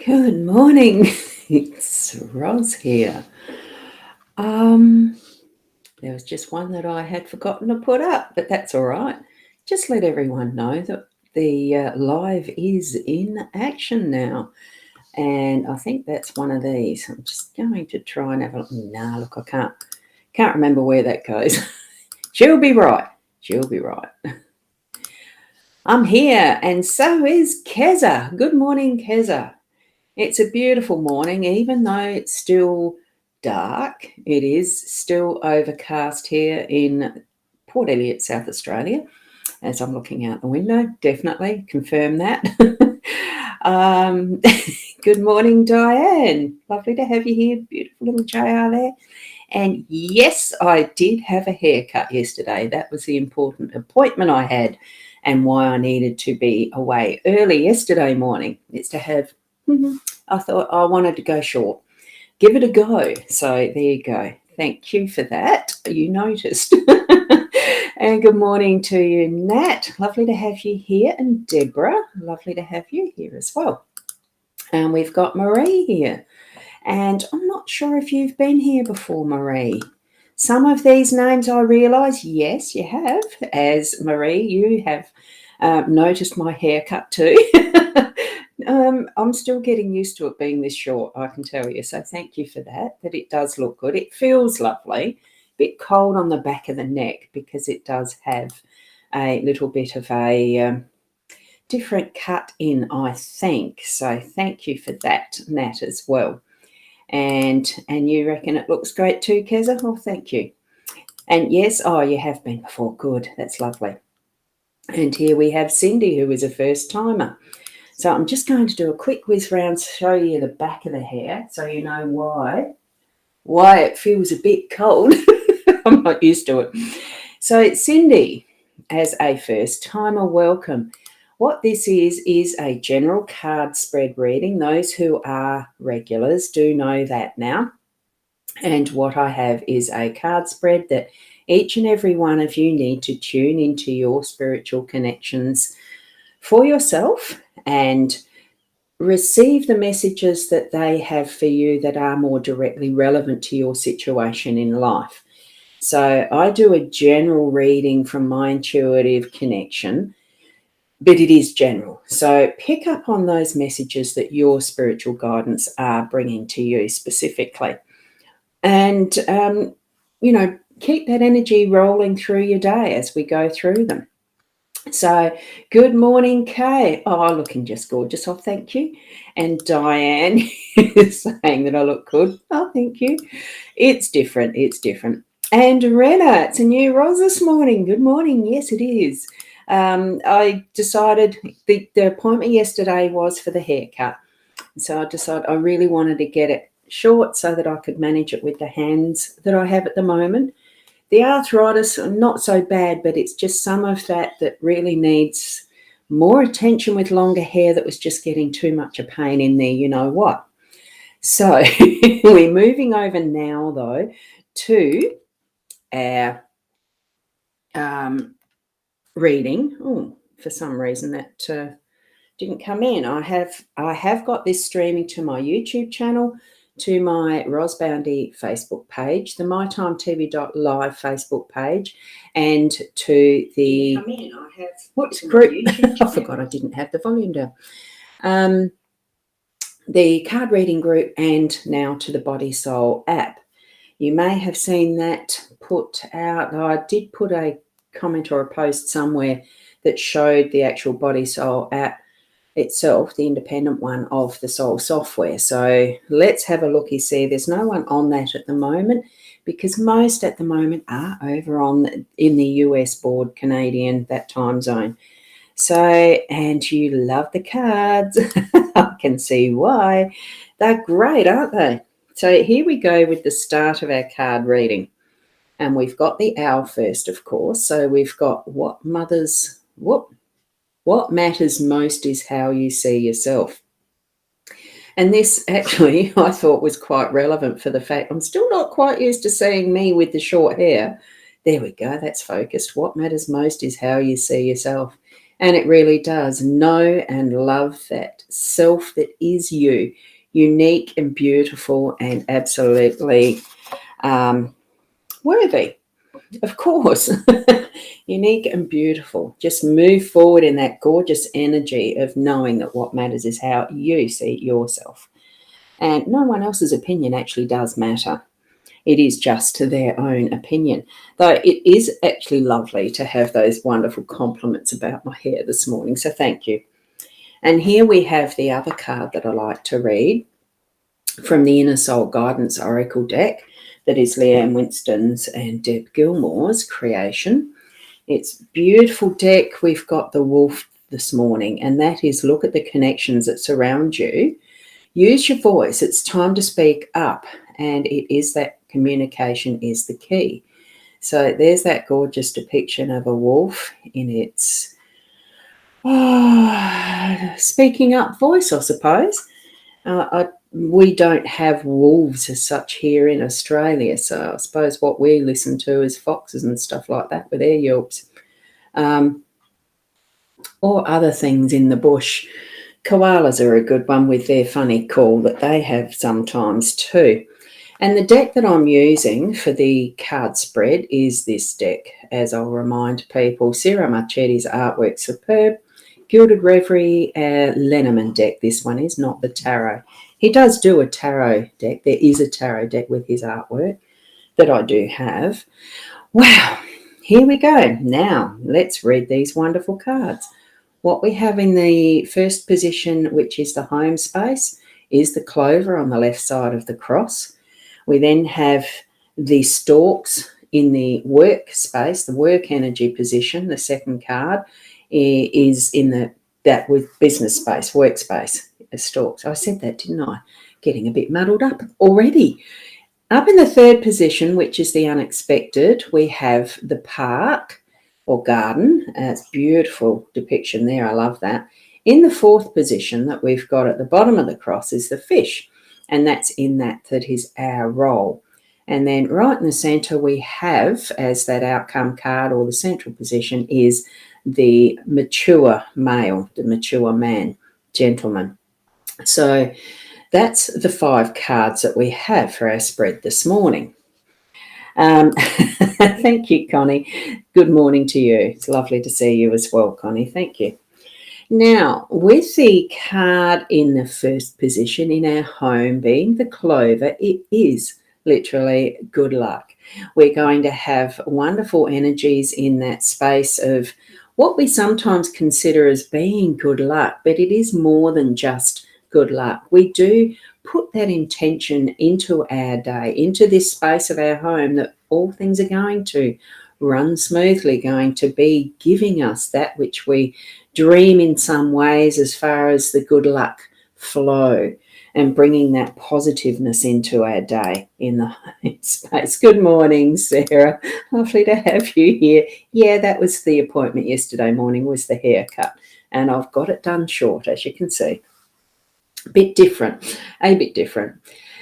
Good morning. It's Ros here. There was just one that I had forgotten to put up, but that's all right. Just let everyone know that the live is in action now. And I think that's one of these. I'm just going to try and have a look. Nah, look, I can't remember where that goes. She'll be right. She'll be right. I'm here, and so is Keza. Good morning, Keza. It's a beautiful morning, even though it's still dark. It is still overcast here in Port Elliot, South Australia, as I'm looking out the window. Definitely confirm that. Good morning, Diane. Lovely to have you here. Beautiful little JR there. And yes, I did have a haircut yesterday. That was the important appointment I had and why I needed to be away early yesterday morning. It's to have... I thought I wanted to go short. Give it a go. So there you go. Thank you for that. You noticed. And good morning to you, Nat. Lovely to have you here. And Deborah, lovely to have you here as well. And we've got Marie here. And I'm not sure if you've been here before, Marie. Some of these names I realise, yes, you have. As Marie, you have noticed my haircut too. I'm still getting used to it being this short, I can tell you. So thank you for that, but it does look good. It feels lovely. A bit cold on the back of the neck because it does have a little bit of a different cut in, I think. So thank you for that, Nat, as well. And you reckon it looks great too, Keza? Oh, thank you. And yes, oh, you have been before. Good. That's lovely. And here we have Cindy, who is a first-timer. So I'm just going to do a quick whiz round to show you the back of the hair so you know why it feels a bit cold. I'm not used to it. So Cindy, as a first-timer, welcome. What this is a general card spread reading. Those who are regulars do know that now. And what I have is a card spread that each and every one of you need to tune into your spiritual connections for yourself and receive the messages that they have for you that are more directly relevant to your situation in life. So I do a general reading from my intuitive connection, but it is general. So pick up on those messages that your spiritual guidance are bringing to you specifically. And, keep that energy rolling through your day as we go through them. So good morning, Kay. Oh, looking just gorgeous. Oh, thank you. And Diane is saying that I look good. Oh, thank you. It's different. It's different. And Rena, it's a new Ros this morning. Good morning. Yes, it is. I decided the appointment yesterday was for the haircut. So I decided I really wanted to get it short so that I could manage it with the hands that I have at the moment. The arthritis, not so bad, but it's just some of that really needs more attention with longer hair that was just getting too much of pain in there, you know what. So we're moving over now, though, to our reading. Oh, for some reason that didn't come in. I have got this streaming to my YouTube channel, to my Ros Boundy Facebook page, the mytimetv.live Facebook page, and to the group. I forgot I didn't have the volume down. The card reading group, and now to the Body Soul app. You may have seen that put out. I did put a comment or a post somewhere that showed the actual Body Soul app itself, the independent one of the Soul software. So let's have a look. You see, there's no one on that at the moment because most at the moment are over in the US board, Canadian, that time zone. So, and you love the cards. I can see why. They're great, aren't they? So here we go with the start of our card reading. And we've got the owl first, of course. So we've got what matters most is how you see yourself. And this actually I thought was quite relevant for the fact I'm still not quite used to seeing me with the short hair. There we go, that's focused. What matters most is how you see yourself. And it really does. Know and love that self that is you, unique and beautiful and absolutely worthy. Of course, unique and beautiful. Just move forward in that gorgeous energy of knowing that what matters is how you see yourself. And no one else's opinion actually does matter. It is just their own opinion. Though it is actually lovely to have those wonderful compliments about my hair this morning. So thank you. And here we have the other card that I like to read from the Inner Soul Guidance Oracle deck. That is Leanne Winston's and Deb Gilmore's creation. It's a beautiful deck. We've got the wolf this morning, and that is look at the connections that surround you. Use your voice. It's time to speak up, and it is that communication is the key. So there's that gorgeous depiction of a wolf in its speaking up voice, I suppose. We don't have wolves as such here in Australia, so I suppose what we listen to is foxes and stuff like that with their yelps, or other things in the bush. Koalas are a good one with their funny call that they have sometimes too. And the deck that I'm using for the card spread is this deck, as I'll remind people. Sarah Marchetti's artwork, superb. Gilded Reverie, LENORMAND deck. This one is not the tarot. He does do a tarot deck. There is a tarot deck with his artwork that I do have. Wow, here we go. Now, let's read these wonderful cards. What we have in the first position, which is the home space, is the clover on the left side of the cross. We then have the storks in the work space, the work energy position. The second card is in that with business space, workspace, storks. I said that, didn't I? Getting a bit muddled up already. Up in the third position, which is the unexpected, we have the park or garden. It's beautiful depiction there. I love that. In the fourth position that we've got at the bottom of the cross is the fish, and that's in that is our role. And then right in the center we have, as that outcome card or the central position, is the mature male, the mature man, gentleman. So that's the 5 cards that we have for our spread this morning. Thank you, Connie. Good morning to you. It's lovely to see you as well, Connie. Thank you. Now, with the card in the first position in our home being the clover, it is literally good luck. We're going to have wonderful energies in that space of what we sometimes consider as being good luck, but it is more than just good luck. We do put that intention into our day, into this space of our home, that all things are going to run smoothly, going to be giving us that which we dream in some ways as far as the good luck flow, and bringing that positiveness into our day in the home space. Good morning, Sarah. Lovely to have you here. Yeah, that was the appointment yesterday morning, was the haircut, and I've got it done short, as you can see. A bit different.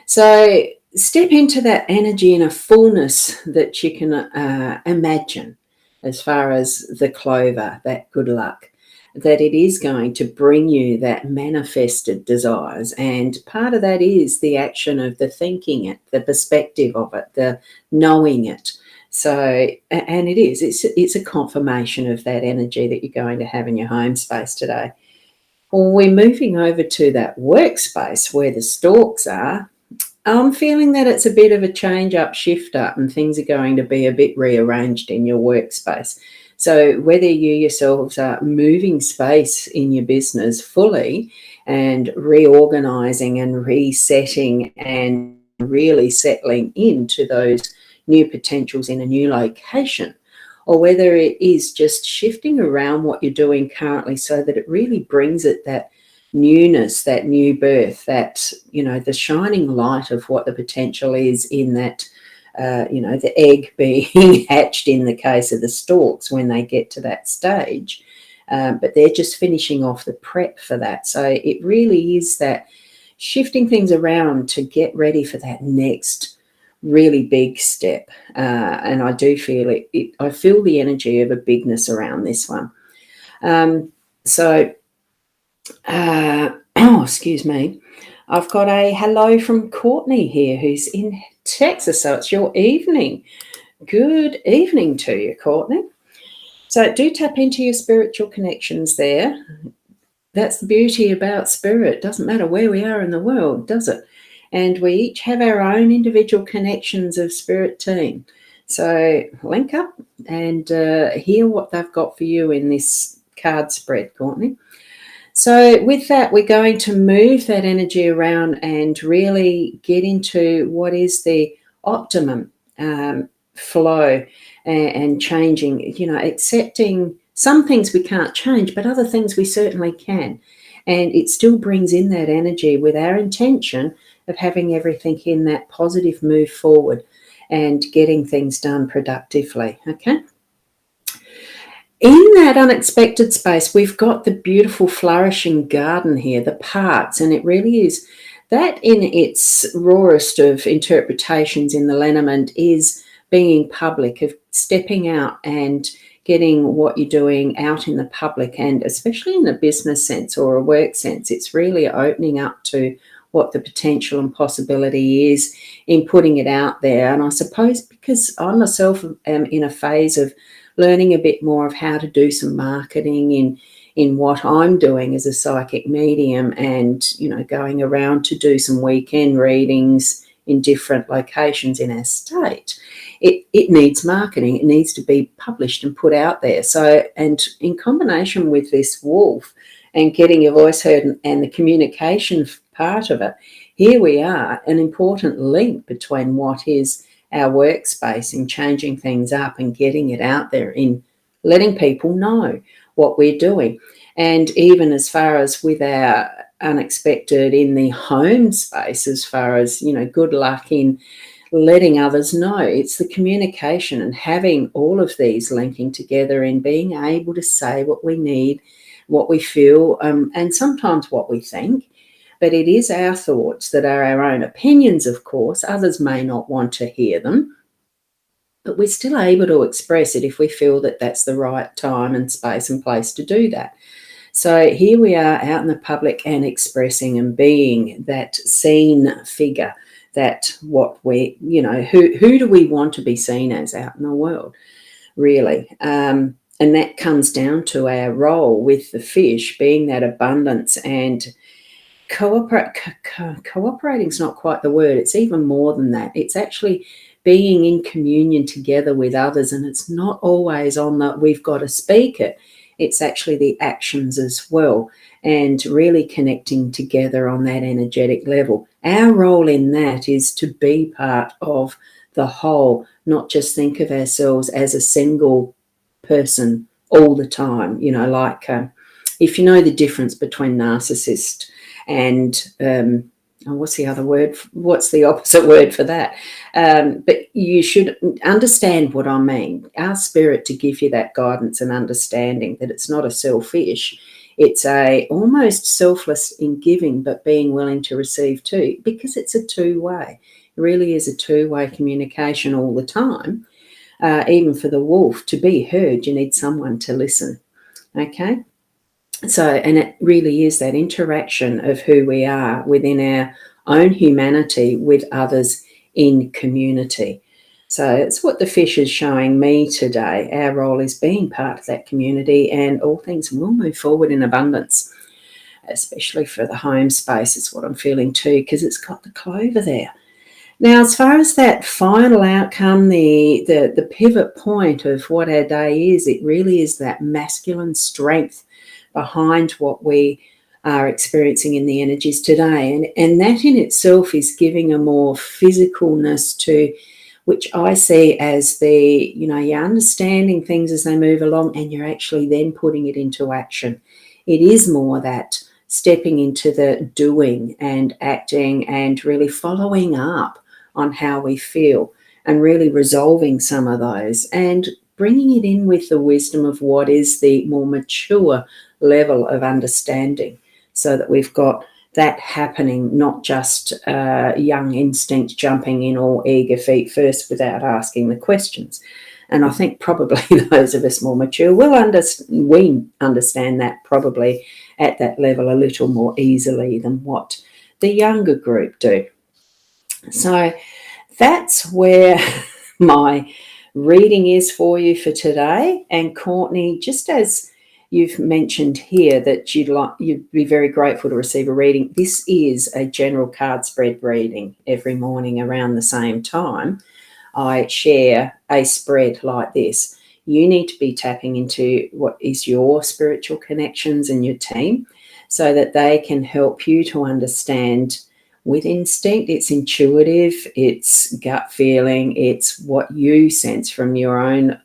So step into that energy in a fullness that you can imagine as far as the clover, that good luck, that it is going to bring you that manifested desires. And part of that is the action of the thinking it, the perspective of it, the knowing it. So, and it's a confirmation of that energy that you're going to have in your home space today. Well, we're moving over to that workspace where the storks are. I'm feeling that it's a bit of a change up, shift up, and things are going to be a bit rearranged in your workspace. So whether you yourselves are moving space in your business fully and reorganizing and resetting and really settling into those new potentials in a new location, or whether it is just shifting around what you're doing currently so that it really brings it that newness, that new birth, that, the shining light of what the potential is in that, the egg being hatched in the case of the storks when they get to that stage. But they're just finishing off the prep for that. So it really is that shifting things around to get ready for that next really big step. And I do feel I feel the energy of a bigness around this one. Excuse me. I've got a hello from Courtney here, who's in Texas, so it's your evening. Good evening to you, Courtney. So do tap into your spiritual connections there. That's the beauty about spirit. It doesn't matter where we are in the world, does it? And we each have our own individual connections of spirit team. So link up and hear what they've got for you in this card spread, Courtney. So with that, we're going to move that energy around and really get into what is the optimum flow and changing, accepting some things we can't change, but other things we certainly can. And it still brings in that energy with our intention of having everything in that positive move forward and getting things done productively, okay? In that unexpected space, we've got the beautiful flourishing garden here, the parts, and it really is that in its rawest of interpretations in the Lenormand is being public, of stepping out and getting what you're doing out in the public, and especially in a business sense or a work sense, it's really opening up to what the potential and possibility is in putting it out there. And I suppose because I myself am in a phase of learning a bit more of how to do some marketing in what I'm doing as a psychic medium, and going around to do some weekend readings in different locations in our state. It needs marketing. It needs to be published and put out there. So, and in combination with this wolf and getting your voice heard and the communication part of it, here we are, an important link between what is our workspace in changing things up and getting it out there, in letting people know what we're doing. And even as far as with our unexpected in the home space, as far as, good luck in letting others know, it's the communication and having all of these linking together and being able to say what we need, what we feel, and sometimes what we think. But it is our thoughts that are our own opinions, of course. Others may not want to hear them, but we're still able to express it if we feel that that's the right time and space and place to do that. So here we are out in the public and expressing and being that seen figure, that what we, who do we want to be seen as out in the world, really? And that comes down to our role with the fish, being that abundance and cooperating is not quite the word. It's even more than that. It's actually being in communion together with others, and it's not always on that we've got to speak it. It's actually the actions as well, and really connecting together on that energetic level. Our role in that is to be part of the whole, not just think of ourselves as a single person all the time. If you know the difference between narcissist and what's the other word? What's the opposite word for that? But you should understand what I mean. Ask Spirit to give you that guidance and understanding that it's not a selfish. It's a almost selfless in giving, but being willing to receive too, because it's a two-way. It really is a two-way communication all the time. Even for the wolf to be heard, you need someone to listen. Okay? So, and it really is that interaction of who we are within our own humanity with others in community. So it's what the fish is showing me today. Our role is being part of that community, and all things will move forward in abundance, especially for the home space. It's what I'm feeling too, because it's got the clover there. Now, as far as that final outcome, the pivot point of what our day is, it really is that masculine strength behind what we are experiencing in the energies today. And that in itself is giving a more physicalness to, which I see as you're understanding things as they move along, and you're actually then putting it into action. It is more that stepping into the doing and acting and really following up on how we feel and really resolving some of those and bringing it in with the wisdom of what is the more mature level of understanding, so that we've got that happening, not just young instinct jumping in all eager feet first without asking the questions. And I think probably those of us more mature we understand that probably at that level a little more easily than what the younger group do. So that's where my reading is for you for today. And Courtney, just as you've mentioned here that you'd be very grateful to receive a reading, this is a general card spread reading every morning around the same time. I share a spread like this. You need to be tapping into what is your spiritual connections and your team so that they can help you to understand with instinct. It's intuitive, it's gut feeling, it's what you sense from your own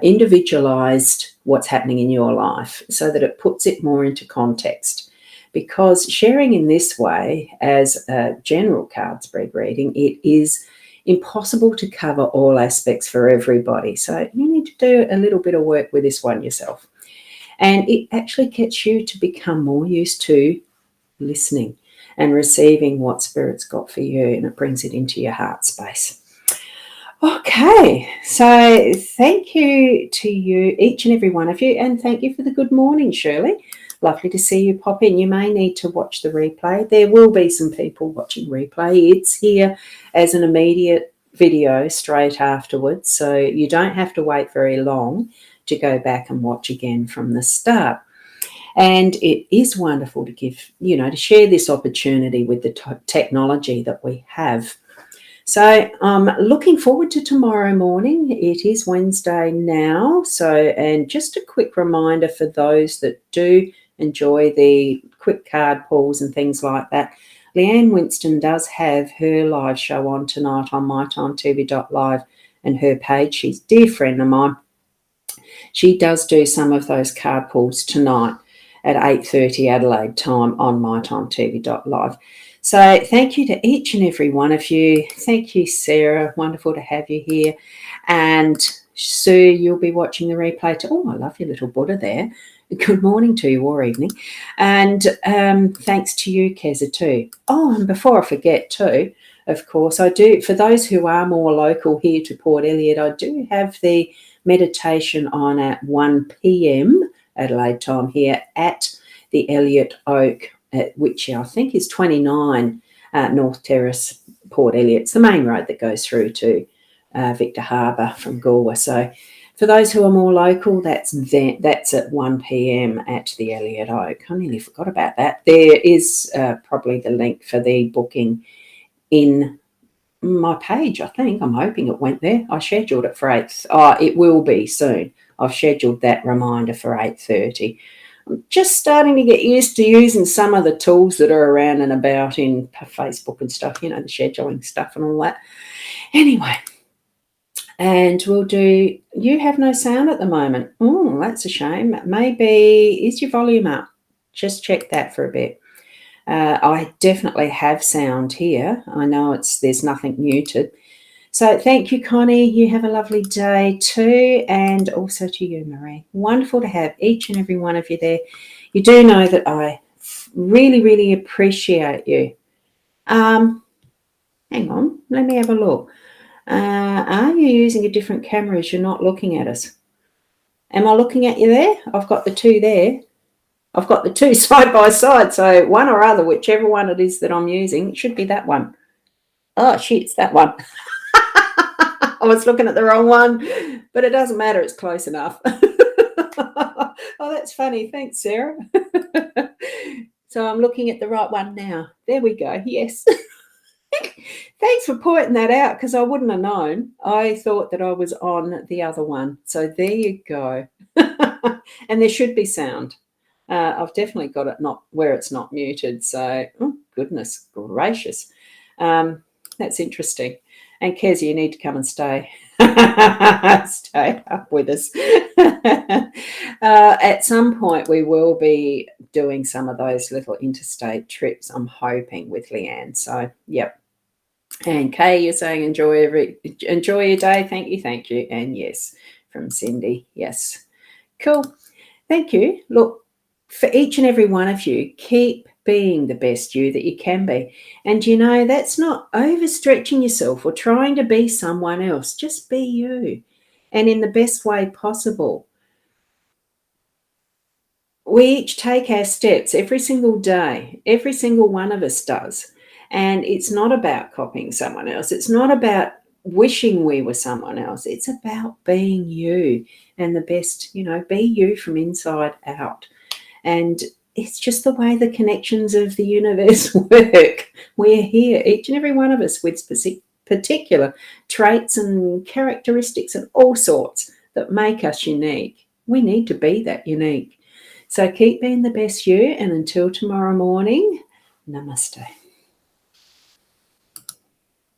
individualized what's happening in your life so that it puts it more into context. Because sharing in this way as a general card spread reading, it is impossible to cover all aspects for everybody. So you need to do a little bit of work with this one yourself. And it actually gets you to become more used to listening and receiving what Spirit's got for you, and it brings it into your heart space. Okay, so thank you to you, each and every one of you, and thank you for the good morning, Shirley. Lovely to see you pop in. You may need to watch the replay. There will be some people watching replay. It's here as an immediate video straight afterwards, so you don't have to wait very long to go back and watch again from the start. And it is wonderful to give, to share this opportunity with the technology that we have. So I'm looking forward to tomorrow morning. It is Wednesday now. And just a quick reminder for those that do enjoy the quick card pulls and things like that. Leanne Winston does have her live show on tonight on mytimetv.live and her page. She's a dear friend of mine. She does do some of those card pulls tonight at 8:30 Adelaide time on mytimetv.live. So thank you to each and every one of you. Thank you, Sarah. Wonderful to have you here. And Sue, you'll be watching the replay too. Oh, I love your little Buddha there. Good morning to you or evening. And thanks to you, Keza, too. Oh, and before I forget too, of course, I do, for those who are more local here to Port Elliot, I do have the meditation on at 1 p.m. Adelaide time here at the Elliot Oak, which I think is 29 North Terrace, Port Elliot. It's the main road that goes through to Victor Harbour from Galway. So for those who are more local, that's at 1 p.m. at the Elliot Oak. I nearly forgot about that. There is probably the link for the booking in my page, I think. I'm hoping it went there. I scheduled it for 8. Oh, it will be soon. I've scheduled that reminder for 8:30. I'm just starting to get used to using some of the tools that are around and about in Facebook and stuff, the scheduling stuff and all that. Anyway, and we'll do, you have no sound at the moment. Oh, that's a shame. Maybe, is your volume up? Just check that for a bit. I definitely have sound here. I know there's nothing muted. So thank you, Connie. You have a lovely day too, and also to you, Marie. Wonderful to have each and every one of you there. You do know that I really, really appreciate you. Hang on, let me have a look. Are you using a different camera as you're not looking at us? Am I looking at you there? I've got the two there. I've got the two side by side, so one or other, whichever one it is that I'm using, it should be that one. Oh, shit, it's that one. I was looking at the wrong one, but it doesn't matter. It's close enough. Oh, that's funny. Thanks, Sarah. So I'm looking at the right one now. There we go. Yes. Thanks for pointing that out because I wouldn't have known. I thought that I was on the other one. So there you go. And there should be sound. I've definitely got it not where it's not muted. So, oh, goodness gracious. That's interesting. And Kez, you need to come and stay up with us. At some point, we will be doing some of those little interstate trips, I'm hoping, with Leanne. So, yep. And Kay, you're saying enjoy your day. Thank you. And yes, from Cindy. Yes. Cool. Thank you. Look, for each and every one of you, keep being the best you that you can be. And that's not overstretching yourself or trying to be someone else. Just be you. and in the best way possible. We each take our steps every single day. Every single one of us does. And it's not about copying someone else. It's not about wishing we were someone else. It's about being you and the best, be you from inside out. And it's just the way the connections of the universe work. We're here, each and every one of us, with particular traits and characteristics and all sorts that make us unique. We need to be that unique. So keep being the best you, and until tomorrow morning, namaste.